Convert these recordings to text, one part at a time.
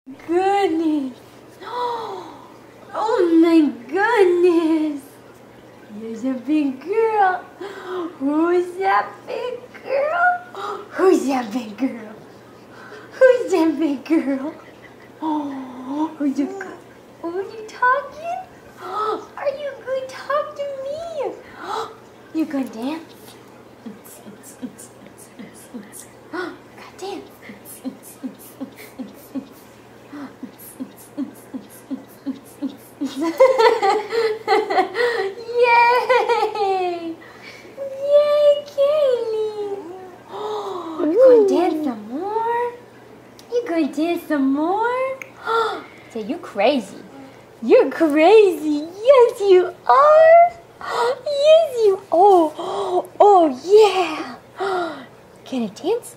Goodness. Oh my goodness. There's a big girl. Who's that big girl? Who's that big girl? Who's that big girl? Oh, are you talking? Are you going to talk to me? You gonna dance? Gotta dance. Yay! Yay, Kaylee! You gonna dance some more? You gonna dance some more? Say, you crazy. You're crazy. Yes, you are. Yes, you are. Oh, yeah. Can I dance?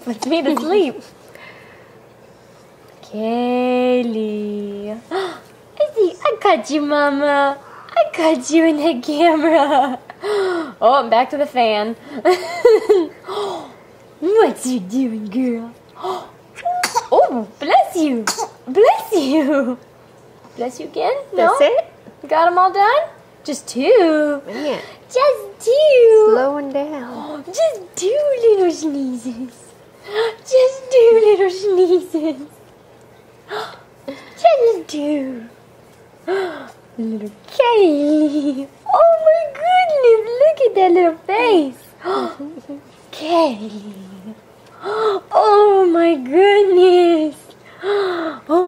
Puts me to sleep. Kaylee. I got you, Mama. I got you in the camera. Oh, I'm back to the fan. What you doing, girl? Oh, bless you. Bless you. Bless you again? No? That's it? Got them all done? Just two. Yeah. Just two. Slowing down. Just two little sneezes. Just two little sneezes. Just two. Little Kaylee. Oh my goodness, look at that little face. Kaylee. Oh my goodness. Oh.